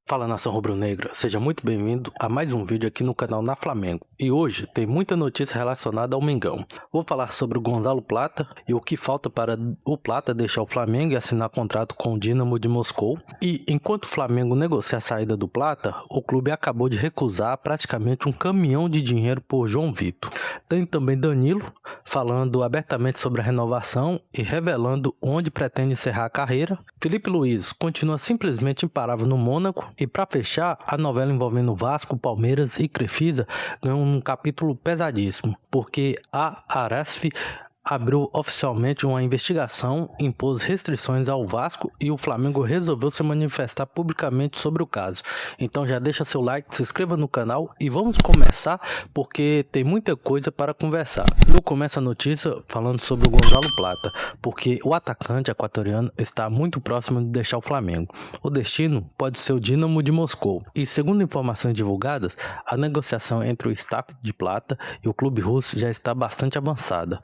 Fala, nação rubro-negra, seja muito bem-vindo a mais um vídeo aqui no canal Na Flamengo. E hoje tem muita notícia relacionada ao Mengão. Vou falar sobre o Gonzalo Plata e o que falta para o Plata deixar o Flamengo e assinar contrato com o Dynamo de Moscou. E enquanto o Flamengo negocia a saída do Plata, o clube acabou de recusar praticamente um caminhão de dinheiro por João Vitor. Tem também Danilo falando abertamente sobre a renovação e revelando onde pretende encerrar a carreira. Felipe Luiz continua simplesmente imparável no Mônaco. E para fechar, a novela envolvendo Vasco, Palmeiras e Crefisa ganhou um capítulo pesadíssimo, porque a Aresf abriu oficialmente uma investigação, impôs restrições ao Vasco e o Flamengo resolveu se manifestar publicamente sobre o caso. Então já deixa seu like, se inscreva no canal e vamos começar porque tem muita coisa para conversar. Eu começo a notícia falando sobre o Gonzalo Plata, porque o atacante equatoriano está muito próximo de deixar o Flamengo. O destino pode ser o Dynamo de Moscou. E segundo informações divulgadas, a negociação entre o staff de Plata e o clube russo já está bastante avançada.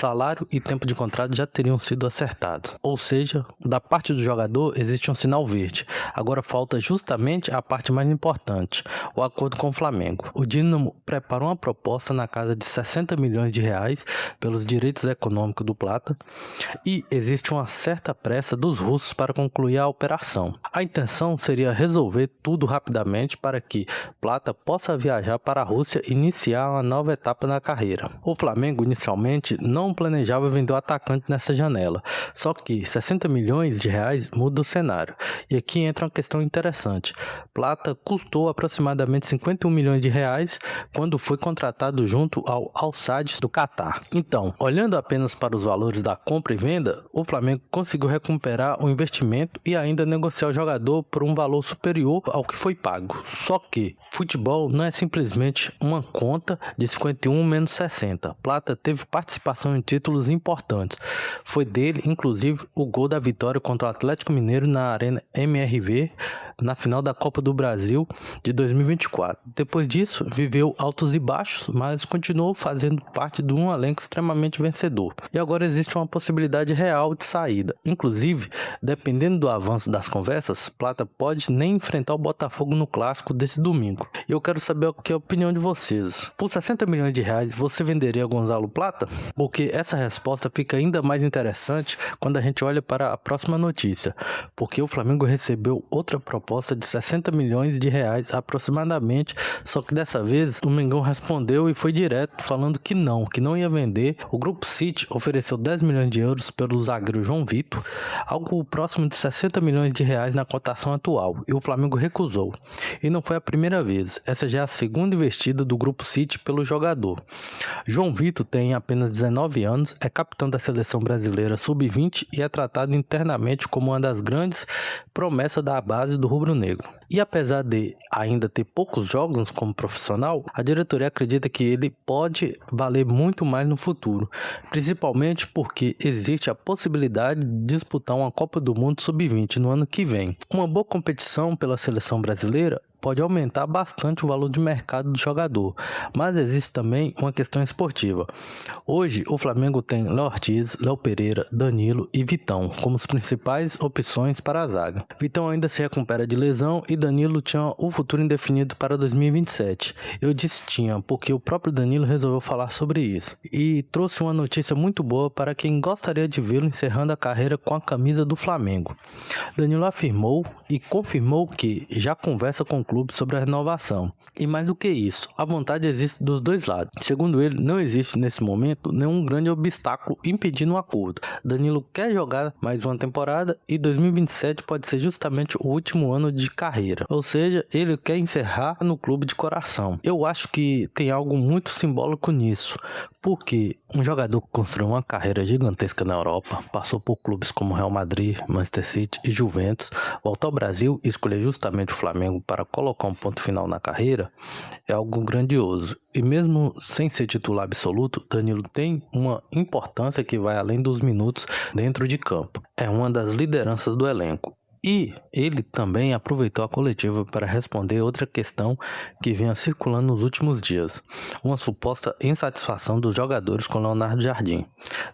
Salário e tempo de contrato já teriam sido acertados. Ou seja, da parte do jogador existe um sinal verde. Agora falta justamente a parte mais importante, o acordo com o Flamengo. O Dynamo preparou uma proposta na casa de 60 milhões de reais pelos direitos econômicos do Plata e existe uma certa pressa dos russos para concluir a operação. A intenção seria resolver tudo rapidamente para que Plata possa viajar para a Rússia e iniciar uma nova etapa na carreira. O Flamengo inicialmente não planejava vender o atacante nessa janela, só que 60 milhões de reais muda o cenário. E aqui entra uma questão interessante. Plata custou aproximadamente 51 milhões de reais quando foi contratado junto ao Al-Sadd do Catar. Então, olhando apenas para os valores da compra e venda, o Flamengo conseguiu recuperar o investimento e ainda negociar o jogador por um valor superior ao que foi pago. Só que futebol não é simplesmente uma conta de 51 menos 60. Plata teve participação em títulos importantes. Foi dele, inclusive, o gol da vitória contra o Atlético Mineiro na Arena MRV na final da Copa do Brasil de 2024. Depois disso, viveu altos e baixos, mas continuou fazendo parte de um elenco extremamente vencedor. E agora existe uma possibilidade real de saída. Inclusive, dependendo do avanço das conversas, Plata pode nem enfrentar o Botafogo no clássico desse domingo. E eu quero saber a opinião de vocês. Por 60 milhões de reais, você venderia Gonzalo Plata? Porque essa resposta fica ainda mais interessante quando a gente olha para a próxima notícia. Porque o Flamengo recebeu outra proposta de 60 milhões de reais aproximadamente, só que dessa vez o Mengão respondeu e foi direto falando que não ia vender. O Grupo City ofereceu 10 milhões de euros pelo zagueiro João Vitor, algo próximo de 60 milhões de reais na cotação atual, e o Flamengo recusou. E não foi a primeira vez, essa já é a segunda investida do Grupo City pelo jogador. João Vitor tem apenas 19 anos, é capitão da seleção brasileira sub-20 e é tratado internamente como uma das grandes promessas da base do rubro-negro. E apesar de ainda ter poucos jogos como profissional, a diretoria acredita que ele pode valer muito mais no futuro, principalmente porque existe a possibilidade de disputar uma Copa do Mundo sub-20 no ano que vem. Uma boa competição pela seleção brasileira pode aumentar bastante o valor de mercado do jogador, mas existe também uma questão esportiva. Hoje, o Flamengo tem Léo Ortiz, Léo Pereira, Danilo e Vitão como as principais opções para a zaga. Vitão ainda se recupera de lesão e Danilo tinha o futuro indefinido para 2027. Eu disse tinha porque o próprio Danilo resolveu falar sobre isso e trouxe uma notícia muito boa para quem gostaria de vê-lo encerrando a carreira com a camisa do Flamengo. Danilo afirmou e confirmou que já conversa com o clube sobre a renovação. E mais do que isso, a vontade existe dos dois lados. Segundo ele, não existe nesse momento nenhum grande obstáculo impedindo um acordo. Danilo quer jogar mais uma temporada e 2027 pode ser justamente o último ano de carreira. Ou seja, ele quer encerrar no clube de coração. Eu acho que tem algo muito simbólico nisso, porque um jogador que construiu uma carreira gigantesca na Europa, passou por clubes como Real Madrid, Manchester City e Juventus, voltar ao Brasil e escolher justamente o Flamengo para colocar um ponto final na carreira é algo grandioso. E mesmo sem ser titular absoluto, Danilo tem uma importância que vai além dos minutos dentro de campo. É uma das lideranças do elenco. E ele também aproveitou a coletiva para responder outra questão que vinha circulando nos últimos dias, uma suposta insatisfação dos jogadores com Leonardo Jardim.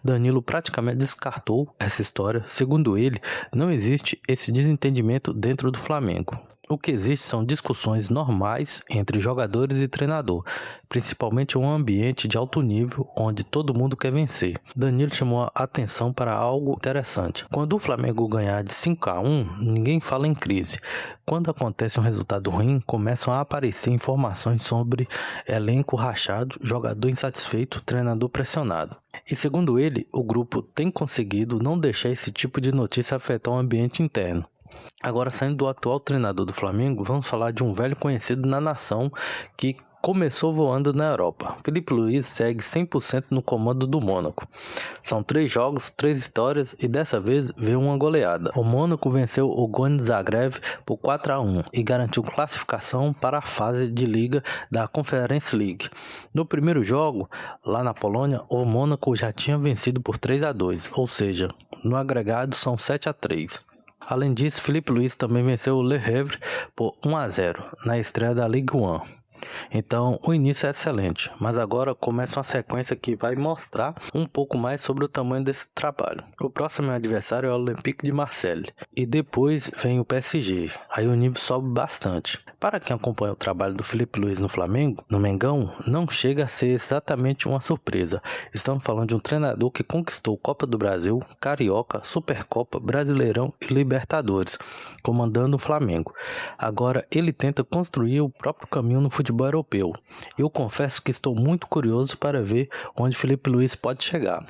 Danilo praticamente descartou essa história. Segundo ele, não existe esse desentendimento dentro do Flamengo. O que existe são discussões normais entre jogadores e treinador, principalmente um ambiente de alto nível onde todo mundo quer vencer. Danilo chamou a atenção para algo interessante. Quando o Flamengo ganhar de 5-1, ninguém fala em crise. Quando acontece um resultado ruim, começam a aparecer informações sobre elenco rachado, jogador insatisfeito, treinador pressionado. E segundo ele, o grupo tem conseguido não deixar esse tipo de notícia afetar o ambiente interno. Agora, saindo do atual treinador do Flamengo, vamos falar de um velho conhecido na nação que começou voando na Europa. Filipe Luís segue 100% no comando do Mônaco. São 3 jogos, 3 vitórias e dessa vez veio uma goleada. O Mônaco venceu o Gonit Zagreb por 4-1 e garantiu classificação para a fase de liga da Conference League. No primeiro jogo, lá na Polônia, o Mônaco já tinha vencido por 3-2, ou seja, no agregado são 7-3. Além disso, Filipe Luís também venceu o Le Havre por 1-0 na estreia da Ligue 1. Então, o início é excelente, mas agora começa uma sequência que vai mostrar um pouco mais sobre o tamanho desse trabalho. O próximo adversário é o Olympique de Marseille e depois vem o PSG, aí o nível sobe bastante. Para quem acompanha o trabalho do Filipe Luís no Flamengo, no Mengão, não chega a ser exatamente uma surpresa. Estamos falando de um treinador que conquistou Copa do Brasil, Carioca, Supercopa, Brasileirão e Libertadores, comandando o Flamengo. Agora ele tenta construir o próprio caminho no futebol europeu. Eu confesso que estou muito curioso para ver onde Filipe Luís pode chegar.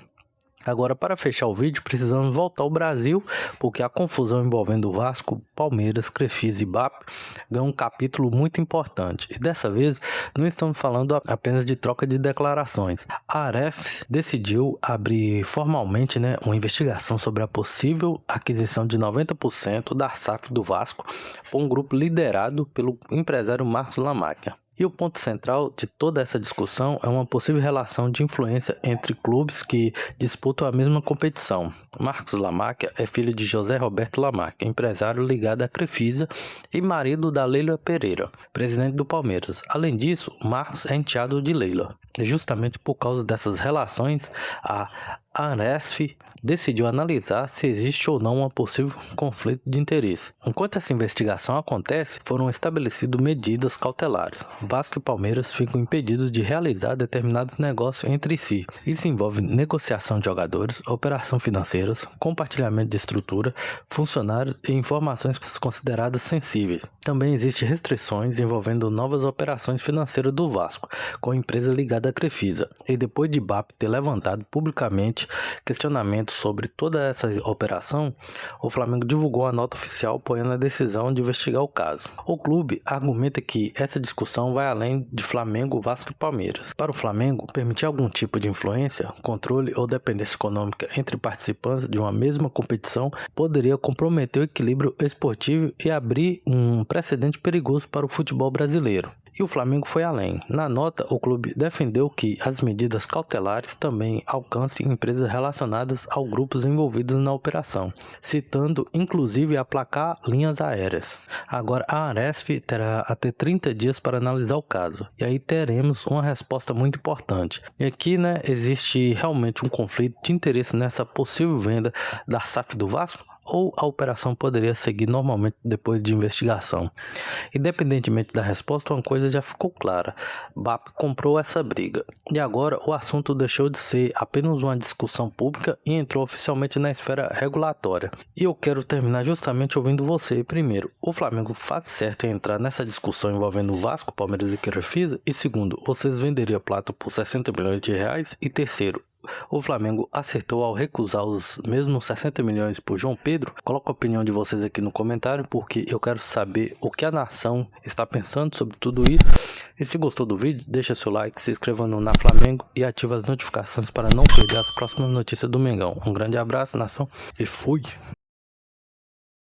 Agora, para fechar o vídeo, precisamos voltar ao Brasil, porque a confusão envolvendo Vasco, Palmeiras, Crefisa e BAP ganhou um capítulo muito importante. E dessa vez, não estamos falando apenas de troca de declarações. A AREF decidiu abrir formalmente uma investigação sobre a possível aquisição de 90% da SAF do Vasco por um grupo liderado pelo empresário Marcos Lamáquia. E o ponto central de toda essa discussão é uma possível relação de influência entre clubes que disputam a mesma competição. Marcos Lamáquia é filho de José Roberto Lamáquia, empresário ligado à Crefisa e marido da Leila Pereira, presidente do Palmeiras. Além disso, Marcos é enteado de Leila. E justamente por causa dessas relações, a ANESF decidiu analisar se existe ou não um possível conflito de interesse. Enquanto essa investigação acontece, foram estabelecidas medidas cautelares. Vasco e Palmeiras ficam impedidos de realizar determinados negócios entre si. Isso envolve negociação de jogadores, operações financeiras, compartilhamento de estrutura, funcionários e informações consideradas sensíveis. Também existem restrições envolvendo novas operações financeiras do Vasco, com a empresa ligada à Crefisa. E depois de BAP ter levantado publicamente questionamentos sobre toda essa operação, o Flamengo divulgou a nota oficial apoiando a decisão de investigar o caso. O clube argumenta que essa discussão vai além de Flamengo, Vasco e Palmeiras. Para o Flamengo, permitir algum tipo de influência, controle ou dependência econômica entre participantes de uma mesma competição poderia comprometer o equilíbrio esportivo e abrir um precedente perigoso para o futebol brasileiro. E o Flamengo foi além. Na nota, o clube defendeu que as medidas cautelares também alcancem empresas relacionadas aos grupos envolvidos na operação, citando inclusive aplacar linhas aéreas. Agora, a ARESF terá até 30 dias para analisar o caso, e aí teremos uma resposta muito importante. E aqui, existe realmente um conflito de interesse nessa possível venda da SAF do Vasco? Ou a operação poderia seguir normalmente depois de investigação? Independentemente da resposta, uma coisa já ficou clara: BAP comprou essa briga. E agora o assunto deixou de ser apenas uma discussão pública e entrou oficialmente na esfera regulatória. E eu quero terminar justamente ouvindo você. Primeiro, o Flamengo faz certo em entrar nessa discussão envolvendo Vasco, Palmeiras e Crefisa? E segundo, vocês venderiam Plata por 60 milhões de reais? E terceiro, o Flamengo acertou ao recusar os mesmos 60 milhões por João Pedro? Coloca a opinião de vocês aqui no comentário, porque eu quero saber o que a nação está pensando sobre tudo isso. E se gostou do vídeo, deixa seu like, se inscreva no Na Flamengo e ative as notificações para não perder as próximas notícias do Mengão. Um grande abraço, nação, e fui!